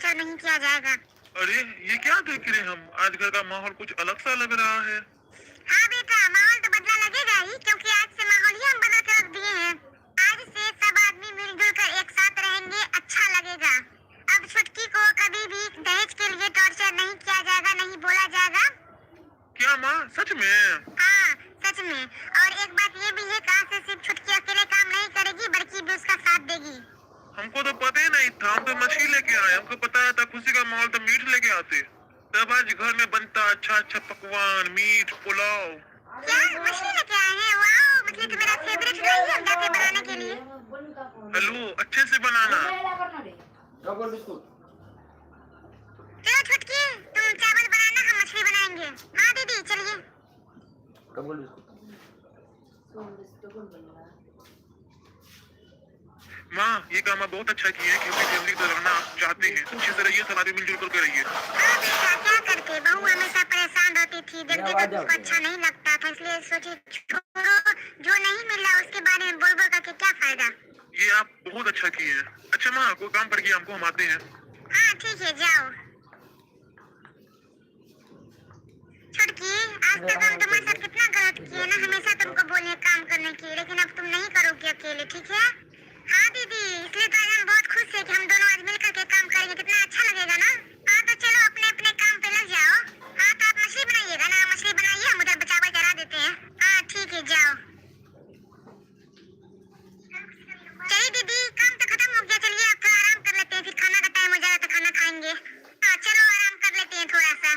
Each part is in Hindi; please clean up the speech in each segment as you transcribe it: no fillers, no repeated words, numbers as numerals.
टॉर्चर नहीं किया जाएगा। अरे ये क्या देख रहे हैं हम? आज घर का माहौल कुछ अलग सा लग रहा है। हाँ बेटा, माहौल तो बदला लगेगा ही, क्योंकि आज से माहौल ही हम बदल के रख दिए हैं। आज से सब आदमी मिलजुल कर एक साथ रहेंगे, अच्छा लगेगा। अब छुटकी को कभी भी दहेज के लिए टॉर्चर नहीं किया जाएगा, नहीं बोला जाएगा। क्या माँ, सच में? हाँ सच में। और एक बात ये भी है, कहाँ से सिर्फ छुटकी अकेले काम नहीं करेगी, बल्कि भी उसका साथ देगी। हमको तो पता ही नहीं था, हम तो मछली लेके आए। हमको पता था खुशी का माहौल तो मीट लेके आते। तब आज घर में बनता अच्छा अच्छा पकवान, मीट, पुलाव। क्या मछली लेके आए हैं? वाह, मछली तो मेरा फेवरेट है, हम जाते बनाने के लिए। हेलो, अच्छे से बनाना। चलो छुटकी, तुम चावल बनाना, हम मछली बनाएंगे। हाँ दीदी चलिए। माँ, ये काम आप बहुत अच्छा किए हैं, क्योंकि फैमिली तो रहना चाहते हैं। अच्छे से रहिए, सब आदमी मिलजुल करके रहिए। हाँ बेटा, क्या करते, बहू हमेशा परेशान रहती थी, देखते तो उसको अच्छा नहीं लगता था, इसलिए सोची छोड़ो, जो नहीं मिला उसके बारे में बोल बोल करके क्या फायदा। ये आप बहुत अच्छा किए हैं। अच्छा माँ, कोई काम पड़ गया हमको, हम आते हैं। हाँ ठीक है, जाओ। छुटकी, आज तक हम तुम्हारे साथ कितना गलत किए ना, हमेशा तुमको बोले काम करने की, लेकिन अब तुम नहीं करोगे अकेले, ठीक है? हाँ दीदी, इसलिए तो आज हम बहुत खुश हैं कि हम दोनों आज मिलकर के काम करेंगे, कितना अच्छा लगेगा ना। हाँ तो चलो अपने अपने काम पे लग जाओ। हाँ तो आप मछली बनाइएगा ना, मछली बनाइए, हम उधर चावल चढ़ा देते हैं। हाँ ठीक है, जाओ। चलिए दीदी, काम तो खत्म हो गया, चलिए अब थोड़ा आराम कर लेते हैं, फिर खाना का टाइम हो जाएगा तो खाना खाएंगे। हाँ चलो आराम कर लेते हैं थोड़ा सा।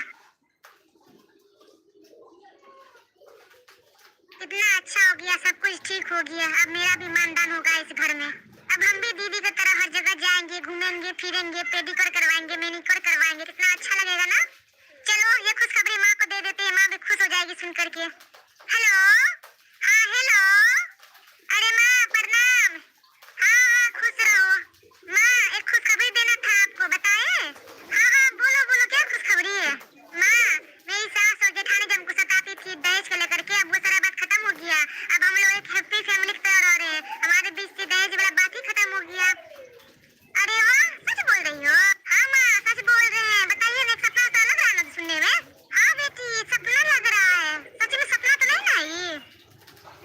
कितना अच्छा हो गया, सब कुछ ठीक हो गया। अब मेरा भी मानदान होगा इस घर में। अब हम भी दीदी की तरह हर जगह जाएंगे, घूमेंगे फिरेंगे, पेडिक्योर करवाएंगे, मैनिक्योर करवाएंगे, कितना अच्छा लगेगा ना। चलो ये खुशखबरी माँ को दे देते हैं, माँ भी खुश हो जाएगी सुन करके। हेलो, हाँ हेलो, अरे माँ प्रणाम। हाँ हाँ खुश रहो। माँ एक खुशखबरी देना था आपको, बताए? हाँ हाँ बोलो बोलो, क्या खुशखबरी है? माँ, मेरी सास और जेठानी जब हमको सताती थी दहेज को लेकर के, अब वो सारा बात खत्म हो गया। अब हम लोग एक हैप्पी फैमिली की तरह रह रहे हैं, हमारे बीच से दहेज वाला बात ही खत्म हो गया। अरे वाह, सच बोल रही हो? हाँ माँ सच बोल रहे हैं। बताइए ना, सपना सा लग रहा है ना सुनने में? हाँ बेटी, सपना लग रहा है। सच में सपना तो नहीं ना ये?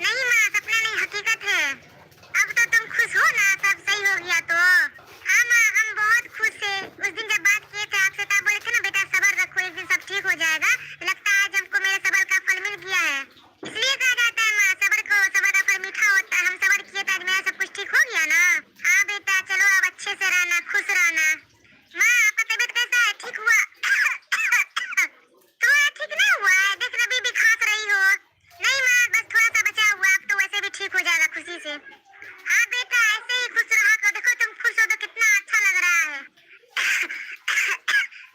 नहीं माँ, सपना नहीं, हकीकत है। अब तो तुम खुश हो ना, सब सही हो गया तो? हाँ माँ, हम बहुत खुश हैं। उस दिन जब बात किए थे आपसे तब बोले थे ना बेटा सब्र रखो, एक दिन सब ठीक हो जाएगा। लगता है आज हमको मेरे सब्र का फल मिल गया है। इसलिए कहा जाता है माँ, सब्र को, सब्र का फल मीठा होता है। हम सब्र किए तो आज मेरा सब कुछ ठीक हो गया ना। हाँ बेटा चलो, अब अच्छे से रहना, खुश रहना। माँ आपका तबीयत कैसा है, ठीक हुआ? तुम्हारा ठीक नहीं हुआ है, देख अभी भी खांस रही हो। नहीं माँ, बस थोड़ा सा बचा हुआ, अब तो वैसे भी ठीक हो जाएगा खुशी से। हाँ बेटा ऐसे ही खुश रहा करो, देखो तुम खुश हो तो कितना अच्छा लग रहा है।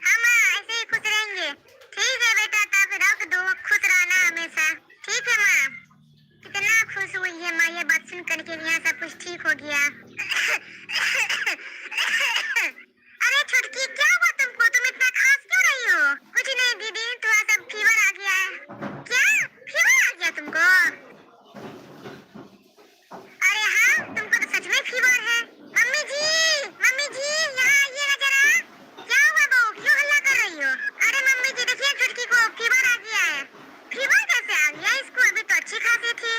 हाँ माँ, ऐसे ही खुश रहेंगे। ठीक है बेटा, तब रख दो, खुश रहना हमेशा। ठीक है माँ। कितना खुश हुई है माँ ये बात सुन करके, यहाँ सब कुछ ठीक हो गया। अरे छुटकी, क्या हुआ तुमको? तुम इतना खांस क्यों रही हो? कुछ नहीं दीदी, थोड़ा सा फीवर आ गया है। क्या फीवर आ गया तुमको? अरे हाँ, तुमको तो सच में फीवर है। मम्मी जी, मम्मी जी यहाँ आइए ना जरा। क्या हुआ बहू, क्यों हल्ला कर रही हो? अरे मम्मी जी देखिए, छुटकी को फीवर आ गया है। फीवर कैसे आ गया इसको, अभी तो अच्छी खासी थी।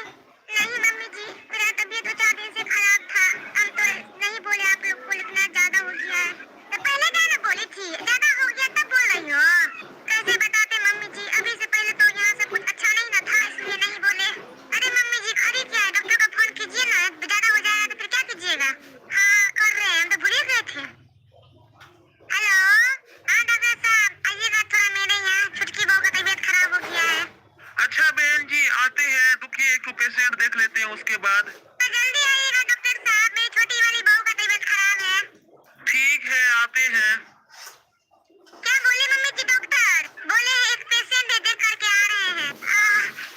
नहीं मम्मी जी, मेरा तबीयत तो 4 दिन से खराब था। हम तो नहीं बोले आप लोग को, इतना ज्यादा हो गया है। तो पहले क्या ना बोली थी, ज्यादा हो गया तब बोल रही हो? कैसे बताते मम्मी जी, अभी से पहले तो यहाँ सब कुछ अच्छा नहीं ना था, इसलिए नहीं बोले। अरे मम्मी जी खड़ी क्या है, डॉक्टर का फोन कीजिए ना, ज्यादा हो जाएगा तो फिर क्या कीजिएगा? हाँ कर रहे हैं, हम तो भूल ही गए थे। हेलो, हाँ डॉक्टर साहब आइएगा थोड़ा मेरे यहाँ, छुटकी बहू का तबीयत खराब हो गया है। अच्छा बहन जी, आते हैं, रुकिए एक तो पेशेंट देख लेते हैं, उसके बाद। तो जल्दी आइएगा डॉक्टर साहब, मेरी छोटी वाली बहू का तबीयत खराब है। ठीक है, आते हैं। क्या बोले मम्मी जी? डॉक्टर बोले एक पेशेंट है, देख करके आ रहे हैं।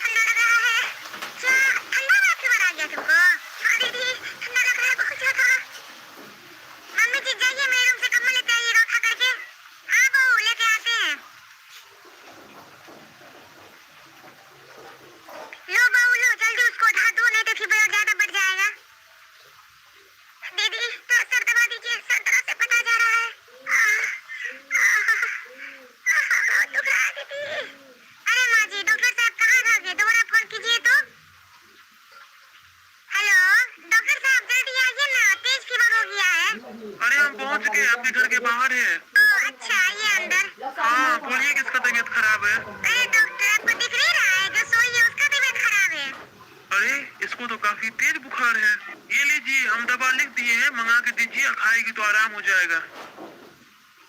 ठंडा लग रहा है। क्या ठंडा हुआ, फीवर आ गया तुमको? हाँ दीदी, ठंडा लग रहा है बहुत ज्यादा। मम्मी जी जाइए मेरे रूम से कम्बल लेते आइएगा उठा करके। हाँ बहू लेके आते हैं। लो बहू लो, जल्दी उसको उठा दो, नहीं तो फीवर ज्यादा बढ़ जाएगा। दीदी तो सर दबा दीजिए, सर दर्द से पता जा रहा है। आपके घर के बाहर है। अच्छा, ये अंदर। हाँ बोलिए, किसका तबीयत खराब है? अरे डॉक्टर, आपको दिख नहीं रहा है, जो सोई है उसका तबीयत खराब है। अरे इसको तो काफी तेज बुखार है। ये लीजिए, हम दवा लिख दिए हैं, मंगा के दीजिए, खाएगी तो आराम हो जाएगा।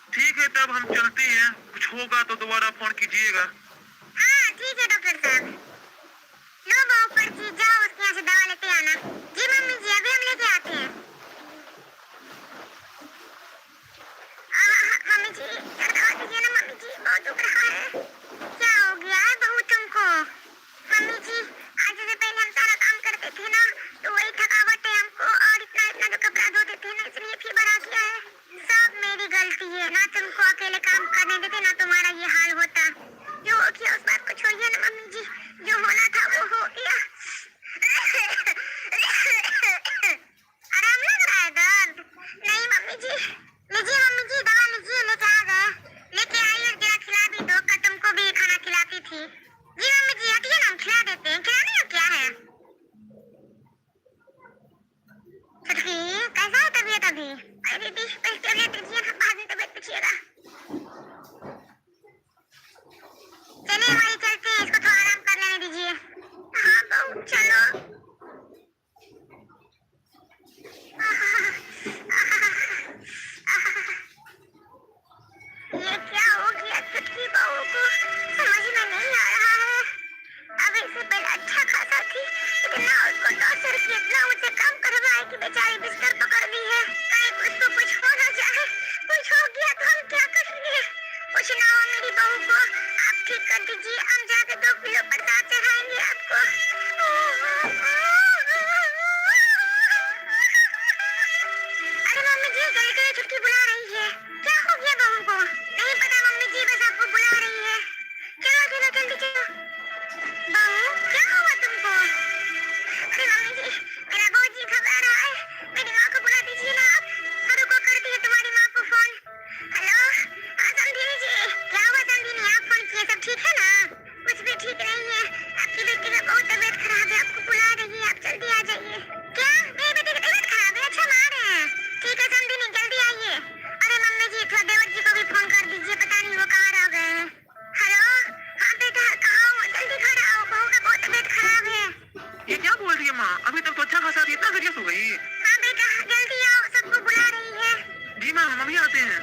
ठीक है, तब हम चलते हैं, कुछ होगा तो दोबारा फोन कीजिएगा। हाँ ठीक है डॉक्टर साहब। लो बहू पर्ची, जाओ उसके यहाँ से दवा लेते आना। जी मम्मी जी, अभी हम लेके आते हैं। मम्मी जी, जरा दवा दीजिए ना मम्मी जी, बहुत दुख रहा है। क्या हो गया है बहू तुमको? मम्मी जी, आज से पहले हम सारा काम करते थे ना, तो वही थकावट है हमको, और इतना इतना जो कपड़ा धोते थे ना, इसलिए फीवर आ गया है। सब मेरी गलती है ना, तुमको अकेले काम करने देते ना, तुम्हारा ये हाल होता। जो हो गया उस बात को छोड़िए ना मम्मी जी, जो होना था वो हो गया। आराम लग रहा है दर्द? नहीं मम्मी जी। लीजिए मम्मी जी, दवा लीजिए, लेके आ गए। लेके आई और जरा खिला भी दो, कल तुमको भी खाना खिलाती थी। जी मम्मी जी, हटिए ना, हम खिला देते हैं। खिलाने का क्या है? छुटकी, कैसा है तबीयत अभी? अरे दीदी, पहले तबीयत दीजिए ना, बाद में तबीयत पूछिएगा। चलिए हमारी चलते हैं, इसको थोड़ा आराम कर लेने दीजिए। हाँ बहू, चलो। ये क्या हो गया छुटकी बहू को, समझ में नहीं आ रहा है। अब इससे पहले अच्छा खासा थी, इतना उसको टॉर्चर किया, इतना मुझसे काम करवाया कि बेचारी बिस्तर पकड़ ली है। कहीं उसको कुछ हो ना जाए, कुछ हो गया तो हम क्या करेंगे? कुछ ना हो मेरी बहू को, आप ठीक कर दीजिए, हम जाके 2 किलो प्रसाद चढ़ाएंगे आपको। अरे मम्मी जी, जल्दी करिए, छुटकी बुला रही है। क्या हो गया बहू को? नहीं पता मम्मी जी, बस आपको बुला रही है। चलो चलो जल्दी चलो। बहू, क्या हुआ तुमको? अरे मम्मी जी, मेरा बहुत जी घबरा रहा है, मेरी माँ को बुला दीजिए ना आप। हाँ रुको, करती है तुम्हारी माँ को फोन। हेलो, हाँ समझिनी जी, क्या हुआ समझिनी, आप फोन किए, सब ठीक है ना? कुछ भी ठीक नहीं है, आपकी बेटी का बहुत तबीयत खराब है, आपको बुला रही है, आप जल्दी आ जाइए। क्या, मेरी बेटी की तबीयत खराब है? अच्छा माँ रहे हैं, ठीक है समझिनी, जल्दी आइए। अरे मम्मी जी, थोड़ा देवर जी को भी फोन कर दीजिए, पता नहीं वो कहाँ रह गए हैं। हेलो, हाँ बेटा, कहाँ हो? जल्दी घर आओ, बहू का बहुत तबीयत खराब है। ये क्या बोल रही है माँ? अभी तक तो अच्छा खासा थी, इतना सीरियस हो गई? हाँ बेटा, जल्दी आओ, सबको बुला रही है। जी माँ, हम अभी आते हैं।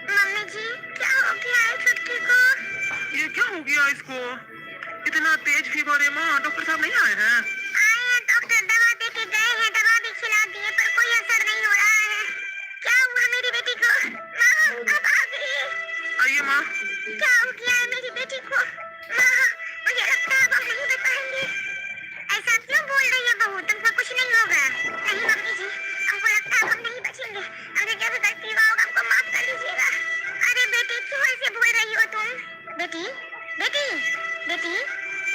मम्मी जी, क्या हो गया है छुटकी को? ये क्या हो गया इसको? इतना तेज फीवर है माँ, डॉक्टर साहब नहीं आए हैं? आए हैं डॉक्टर, दवा दे के गए हैं, दवा भी खिला दिए, पर कोई असर नहीं हो रहा है। क्या हुआ मेरी बेटी को? माँ, अब आ गई। आइए माँ। क्या हो गया है मेरी बेटी को? माँ, मुझे लगता है अब हम नहीं बच पाएंगे। ऐसा क्यों बोल रही है बहू, तुमको कुछ नहीं होगा? नहीं मम्मी जी, हमको लगता है हम नहीं बचेंगे। हमसे जो भी गलती हुआ होगा हमको माफ कर दीजिएगा। अरे बेटी, क्यों ऐसे बोल रही हो तुम? बेटी, बेटी, बेटी,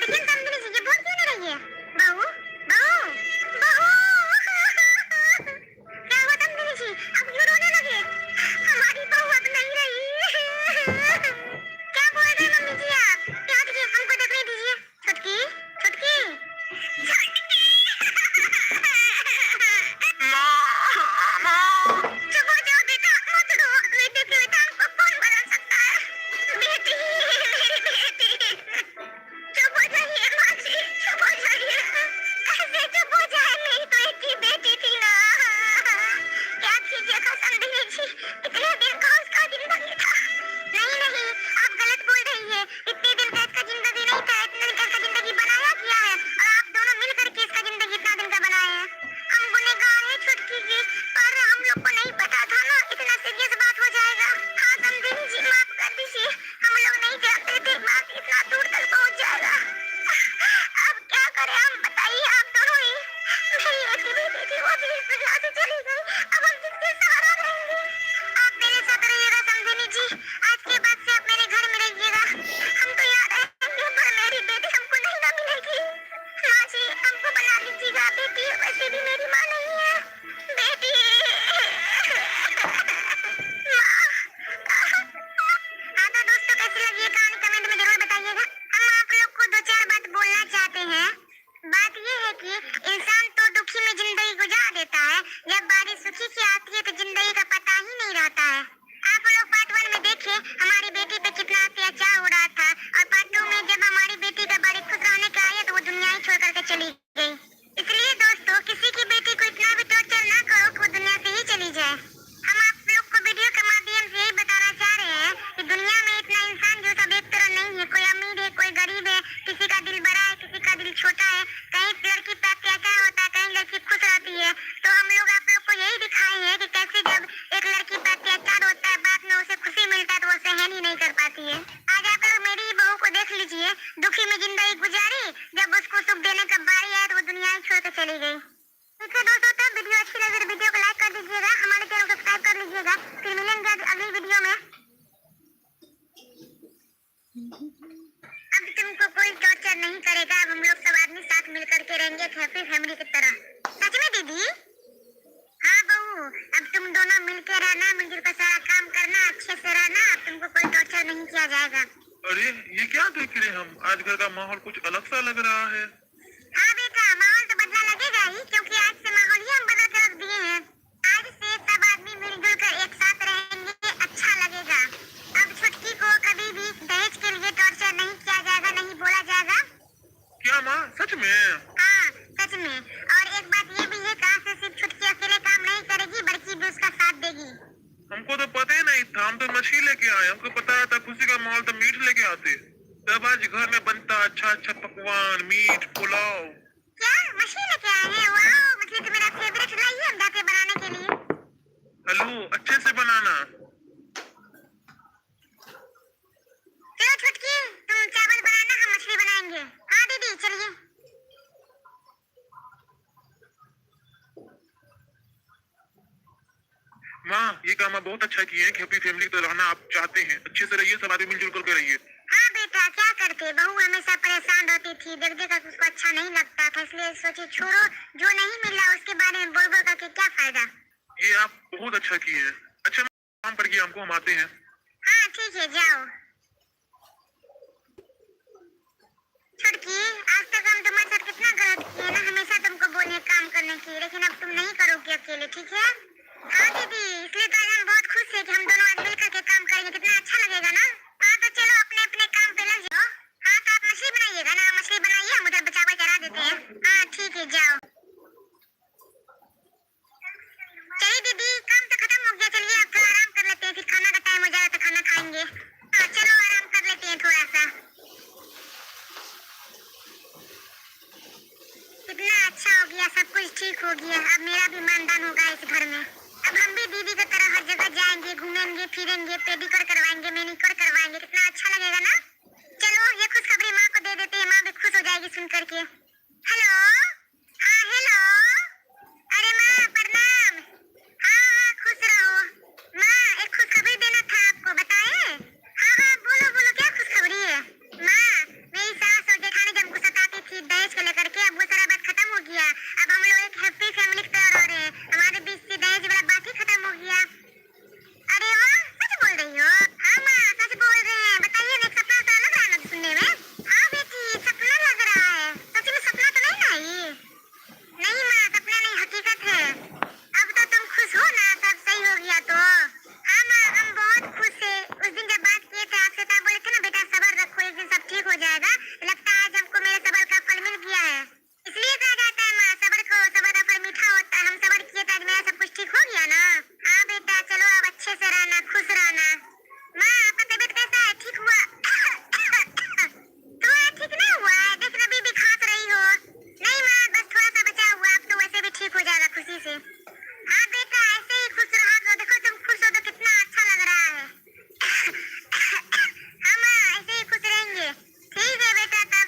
लेकिन समझने से ये बोल क्यों नहीं रही है? बहू, बहू, बहू। क्या हुआ समझने से? अब क्यों रोने लगे? हमारी बहू अब नहीं रही। क्या बोल रहे हैं मम्मी जी आप? यहाँ देखिए, हमको देखने दीजिए। छुटकी, छुटकी, माँ, माँ। चुप हो जाओ बेटा, मत रो। बेटे के बेटा हमको कौन बना सकता है? बेटी, मेरी बेटी। चुप हो जाइए माँ जी, चुप हो जाइए। कैसे चुप हो जाए, मेरी तो एक ही बेटी थी ना। क्या कीजिएगा समझिए जी, इतने दिन का उसका जिंदगी था। नहीं नहीं, आप गलत बोल रही है, इतने दिन का इसका जिंदगी नहीं था, इतने दिन का इसका जिंदगी बनाया किया है, और आप दोनों मिल करके इसका जिंदगी इतना दिन का बनाए हैं। हम गुनहगार हैं छुटकी जी, पर हम लोग को नहीं पता था ना इतना सीरियस बात हो जाएगा। हाँ समझिनी जी, माफ कर दीजिए, हम लोग नहीं जानते थे बात इतना दूर तक पहुंच जाएगा। अब क्या करें हम, बताइए आप दोनों ही। मेरी एक ही बेटी थी, वो भी इस दुनिया से चली गई, अब हम किसके सहारा रहेंगे? आप मेरे साथ रहिएगा समझिनी जी, आज के बाद से आप मेरे घर में रहिएगा। हम तो यहाँ रहेंगे, पर मेरी बेटी हमको नहीं ना मिलेगी। माँ जी, हमको बना लीजिएगा, बेटी वैसे भी मेरी माँ नहीं है। बेटी, हाँ तो दोस्तों, कैसी लगी ये कहानी कमेंट में जरूर बताइएगा। हम आप लोग को 2-4 बात बोलना चाहते हैं। बात ये है कि इंसान तो दुखी में जिंदगी गुजार देता है, जब बारिश सुखी की आती है तो जिंदगी का पता ही नहीं रहता है। आप लोग पार्ट 1 में देखे हमारी बेटी पे कितना अत्याचार हो रहा था, और पार्ट 2 में जब हमारी बेटी का बड़ी खुश रहने का आया तो वो दुनिया ही छोड़ करके चली गई। इसलिए दोस्तों, किसी की बेटी को इतना भी टॉर्चर ना करो कि वो दुनिया से ही चली जाए। हम आप लोग को वीडियो के माध्यम से यही बताना चाह रहे हैं कि दुनिया में इतना इंसान जो सब एक तरह नहीं है। कोई अमीर है, कोई गरीब है, किसी का दिल बड़ा है, किसी का दिल छोटा है, कहीं लड़की पे अत्याचार होता है, कहीं लड़की खुश रहती है। तो हम लोग आप लोग को यही दिखाए हैं कि कैसे जब एक लड़की पे अत्याचार होता है, बाद में उसे खुशी मिलता है तो वो सहन ही नहीं कर पाती है। आज आप लोग मेरी बहू को देख लीजिए, दुखी में जिंदगी गुजारी, जब उसको सुख देने का बारी आया तो वो दुनिया ही छोड़ के चली गई। ठीक है दोस्तों, तो वीडियो अच्छी लगे तो वीडियो को लाइक कर दीजिएगा, हमारे चैनल को सब्सक्राइब कर लीजिएगा। फिर मिलेंगे अगली वीडियो में। अब तुमको कोई टॉर्चर नहीं करेगा, अब हम लोग सब आदमी साथ मिलकर के रहेंगे हैप्पी फैमिली की तरह। सच में दीदी? हाँ बहू, अब तुम दोनों मिलके रहना, मिलजुल कर सारा काम करना, अच्छे से रहना, अब तुमको कोई टॉर्चर नहीं किया जाएगा। अरे ये क्या देख रहे हैं हम? आज घर का माहौल कुछ अलग सा लग रहा है। हाँ बेटा, माहौल तो बदला लगेगा ही, क्योंकि आज से माहौल ही हम बदल के रख दिए हैं। आज से सब आदमी मिलजुल कर एक साथ रहेंगे, अच्छा लगेगा। अब छुटकी को कभी भी दहेज के लिए टॉर्चर नहीं किया जाएगा, नहीं बोला जाएगा। क्या माँ, सच में? हाँ सच में। और एक बात ये भी है, कहाँ से सिर्फ छुटकी अकेले काम नहीं करेगी, बल्कि भी उसका साथ देगी। हमको तो पता ही नहीं था, हम तो मछली लेके आए। हमको पता था खुशी का माहौल तो मीट लेके आते। तब आज घर में बनता अच्छा अच्छा पकवान, मीट, पुलाव। क्या मछली लेके आए हैं? वाह, मछली तो मेरा फेवरेट, लाइए हम जाते बनाने के लिए। हेलो, अच्छे से बनाना। चलो छुटकी, तुम चावल बनाना, हम मछली बनाएंगे। हाँ दीदी चलिए। माँ, ये काम आप बहुत अच्छा किए हैं कि हैप्पी फैमिली तो रहना आप चाहते हैं। अच्छे से रहिए, सब आदमी मिलजुल करके रहिए। हाँ बेटा, क्या करते, बहू हमेशा परेशान रहती थी, देख देख कर उसको अच्छा नहीं लगता था, इसलिए सोची छोड़ो, जो नहीं मिला उसके बारे में बोल बोल करके क्या फायदा। ये आप बहुत अच्छा किए हैं। अच्छा काम पड़ गया हमको, हम आते हैं। हाँ ठीक है, जाओ। छुटकी, आज तक हम तुम्हारे साथ कितना गलत किए ना, हमेशा तुमको बोले काम करने की, लेकिन अब तुम नहीं करोगे अकेले, ठीक है? हाँ दीदी, इसलिए तो आज हम बहुत खुश है कि हम दोनों आज मिलकर के काम करेंगे, कितना अच्छा लगेगा ना। हाँ तो चलो अपने अपने काम पे लग जाओ। हाँ तो आप मछली बनाइएगा ना, मछली बनाइए, हम उधर चावल चढ़ा देते हैं। हाँ ठीक है, जाओ। चलिए दीदी, काम तो खत्म हो गया, चलिए अब थोड़ा आराम कर लेते हैं, फिर खाना का टाइम हो जाएगा तो खाना खाएंगे। हाँ चलो आराम कर लेते हैं थोड़ा सा। कितना अच्छा हो गया, सब कुछ ठीक हो गया, अब मेरा भी मानदान होगा इस घर में। अब हम भी दीदी की तरह हर जगह जाएंगे, घूमेंगे फिरेंगे, पेडिक्योर करवाएंगे, मैनिक्योर करवाएंगे, कितना अच्छा लगेगा ना। चलो ये खुशखबरी माँ को दे देते हैं, माँ भी खुश हो जाएगी सुन करके। हेलो, हाँ हेलो, अरे माँ प्रणाम। हाँ हाँ खुश रहो। माँ एक खुशखबरी देना था आपको, बताएं? हाँ हाँ बोलो बोलो, क्या खुशखबरी है? माँ, मेरी सास और जेठानी जब हमको सताती थी दहेज को लेकर के, अब वो सारा बात खत्म हो गया। अब हम लोग एक हैप्पी फैमिली की तरह रह रहे हैं, हमारे बीच से दहेज वाला बात ही खत्म हो गया। अरे वाह, सच बोल रही हो? हाँ माँ सच बोल रहे हैं, बताइए ना, एक सपना तो लग रहा है ना सुनने में। हाँ बेटी, सपना लग रहा है, सच में सपना तो नहीं ना ये? नहीं माँ, सपना नहीं, हकीकत है। अब तो तुम खुश हो ना, सब सही हो गया तो? हाँ माँ, हम बहुत खुश है। उस दिन जब बात किए थे आपसे तब बोले थे ना, बेटा सब्र रखो, एक दिन सब ठीक हो जाएगा। लगता है आज हमको मेरे सब्र का फल मिल गया है। इसलिए कहा जाता है माँ, सब्र का फल मीठा होता है। हम सब्र किए थे, आज मेरा सब कुछ ठीक हो गया ना। हाँ बेटा चलो, अब अच्छे से रहना, खुश रहना। माँ आपका तबीयत कैसा है, ठीक हुआ? तुम्हारा ठीक नहीं हुआ है, देख अभी भी खांस रही हो। नहीं माँ, बस थोड़ा सा बचा हुआ, अब तो वैसे भी ठीक हो जाएगा खुशी से। हाँ बेटा ऐसे ही खुश रहा करो, देखो तुम खुश हो तो कितना अच्छा लग रहा है। हाँ माँ ऐसे ही खुश रहेंगे। ठीक है बेटा।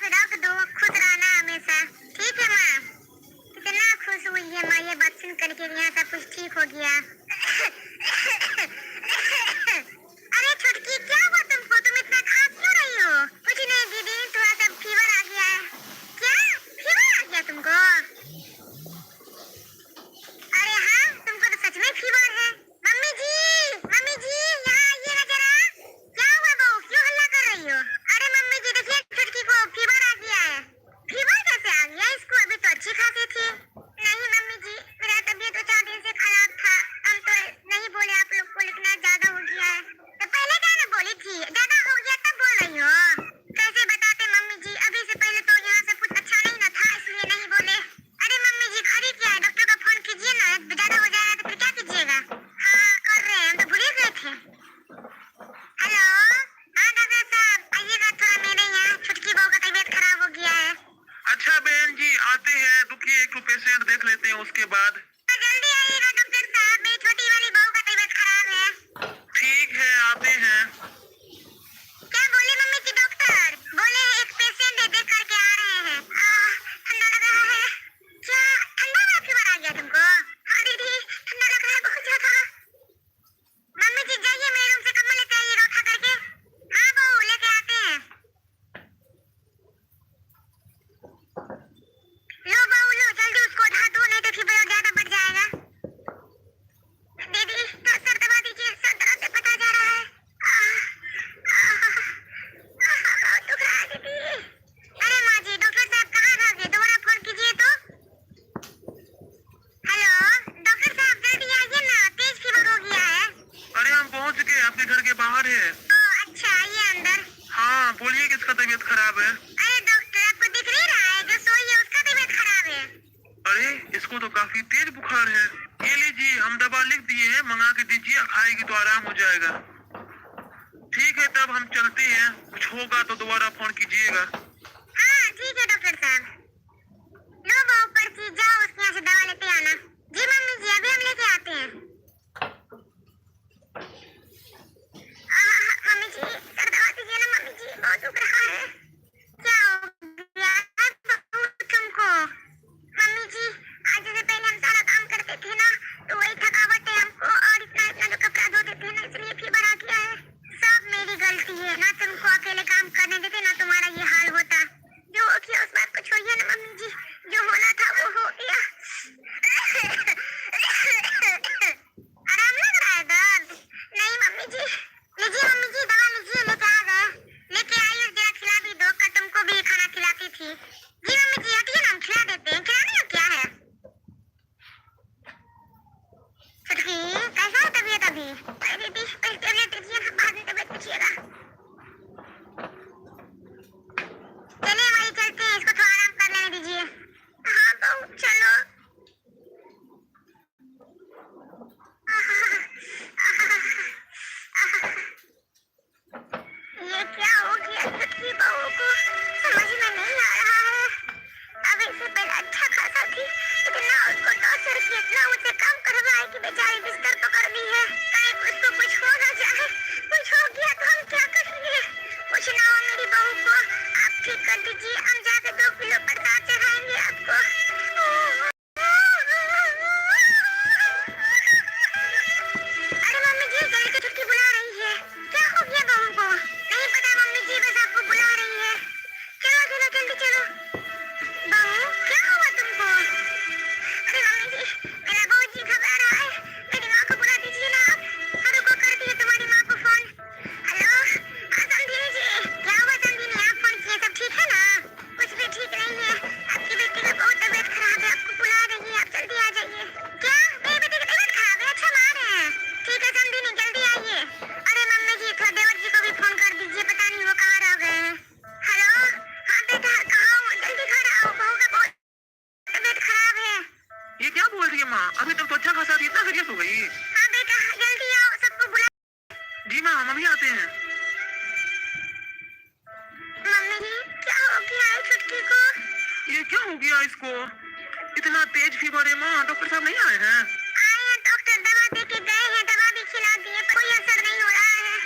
पेशेंट देख लेते हैं उसके बाद। जल्दी आइएगा डॉक्टर साहब, मेरी छोटी वाली बहू का तबीयत खराब है। ठीक है, आते हैं। क्या बोले मम्मी की डॉक्टर? बोले एक पेशेंट है, देख करके आ रहे हैं। ठंडा लग रहा है। क्या ठंडा में फीवर आ गया तुमको? हाँ दीदी, ठंडा लग रहा है बहुत ज्यादा। मम्मी जी जाइए, मेरे रूम से कम्बल लेते आइएगा उठा करके। हाँ बहू, लेके आते हैं। लो बहू लो, जल्दी उसको उठा दो, नहीं तो फीवर ज्यादा बढ़ जाएगा। दीदी सर दबा दीजिए, सर दर्द से फटा जा रहा है। बहुत दुख रहा है दीदी। अरे माँ जी, डॉक्टर साहब कहाँ भागे? दोबारा फोन कीजिए तो। हेलो डॉक्टर साहब, जल्दी आइए ना, तेज फीवर हो गया है। अरे हम पहुंच गए, आपके घर के बाहर है। अच्छा, आइए अंदर। हाँ बोलिए, किसका तबीयत खराब है? अरे डॉक्टर, आपको दिख नहीं रहा है? जो सोई है उसका तबीयत खराब है। अरे इसको तो काफी तेज बुखार है। ये लीजिए, हम दवा लिख दिए हैं, मंगा के दीजिए, खाएगी तो आराम हो जाएगा। ठीक है, तब हम चलते हैं। कुछ होगा तो दोबारा फोन कीजिएगा। हाँ ठीक है डॉक्टर साहब। लो बहू पर्ची, जाओ उसके यहाँ से दवा लेते आना। जी मम्मी जी, अभी हम लेके आते हैं। मम्मी जी सर दवा दीजिए ना मम्मी जी, बहुत दुख रहा है। क्या हो गया बहू तुमको? मम्मी जी, आज से पहले हम सारा काम करते थे ना, तो वही थकावट है हमको, और इतना इतना जो कपड़ा धोते थे ना, इसलिए फीवर आ गया है। सब मेरी गलती है ना, तुमको अकेले काम करने देते ना, तुम्हारा ये हाल होता। जो हो गया उस बात को छोड़िए ना मम्मी जी, जो होना था वो हो गया। आराम लग रहा है दर्द? नहीं मम्मी जी। लीजिए मम्मी जी, दवा लीजिए, लेके आ गए। लेके आइए, जरा खिला भी दो, कल तुमको भी खाना खिलाती थी। जी मम्मी जी, हटिए ना, हम खिला देते हैं। खिलाने को क्या है? छुटकी, कैसा है तबीयत अभी? अरे दीदी, पहले टेबलेट दीजिए ना, बाद में तबीयत पूछिएगा। चलिए हमारी चलते हैं, इसको थोड़ा आराम कर लेने दीजिए। हाँ बहू चलो। ये क्या हो गया छुटकी बहू को? समझ में नहीं आ रहा है। अब इससे पहले अच्छा खासा थी, इतना उसको टॉर्चर किया, इतना उसे काम करवाए कि बेचारी बिस्तर पकड़ ली है। कहीं उसको कुछ हो ना जाए, कुछ हो गया तो हम क्या करेंगे? कुछ ना हो मेरी बहू को, आप ठीक कर दीजिए, हम जाके 2 किलो प्रसाद चढ़ाएंगे आपको। अरे मम्मी जी, जल्दी से छुटकी बुला रही है। क्या हो गया बहू को? नहीं पता मम्मी जी, बस आपको बुला रही है। चलो चलो जल्दी चलो। बहू क्या हुआ तुमको? अरे मम्मी जी, मेरा बहू जी घबरा रहा है। मेरी माँ को बुला दीजिए ना आप। हाँ रुको, कर दिए तुम्हारी माँ को फोन। हेलो हाँ समझिनी जी, क्या हुआ समझिनी? आप फोन किए, सब ठीक है ना? कुछ भी ठीक नहीं है, आपकी बेटी का बहुत तबीयत खराब है, आपको बुला रही है, आप जल्दी आ जाइए। क्या मेरी बेटी की तबीयत खराब है? अच्छा मार है। ठीक है समझिनी, जल्दी आइए। अरे मम्मी जी, थोड़ा देवर जी को भी फोन कर दीजिए, पता नहीं वो कहाँ रह गए हैं। हेलो हाँ बेटा, कहाँ हो? जल्दी घर आओ, बहू का बहुत तबीयत खराब है। ये क्या बोल रही है माँ? अभी तक तो अच्छा खासा थी, इतना सीरियस हो गई? हाँ बेटा जल्दी आओ, सबको बुला। जी माँ, हम अभी आते हैं। मम्मी जी क्या हो गया है छुटकी को? ये क्या हो गया इसको? इतना तेज फीवर है माँ, डॉक्टर साहब नहीं आए हैं? आए हैं डॉक्टर, दवा दे के गए हैं, दवा भी खिला दी है, कोई असर नहीं हो रहा है।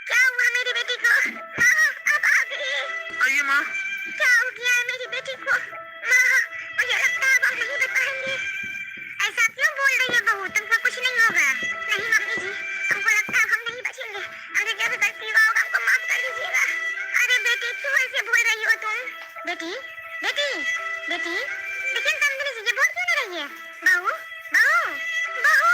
क्या हुआ मेरी बेटी को? माँ अब आ गई। आइए माँ। क्या हो गया है मेरी बेटी को? माँ मुझे लगता है अब हम नहीं बचाएंगे। ऐसा क्यों बोल रही है बहू? तुमको कुछ नहीं होगा। नहीं मम्मी जी, हमको लगता है हम नहीं बचेंगे। हमसे जो भी गलती हुआ होगा हमको माफ कर दीजिएगा। अरे बेटी क्यों ऐसे बोल रही हो तुम? बेटी बेटी बेटी, लेकिन समझने से ये बोल क्यों नहीं रही है? बहू बहू बहू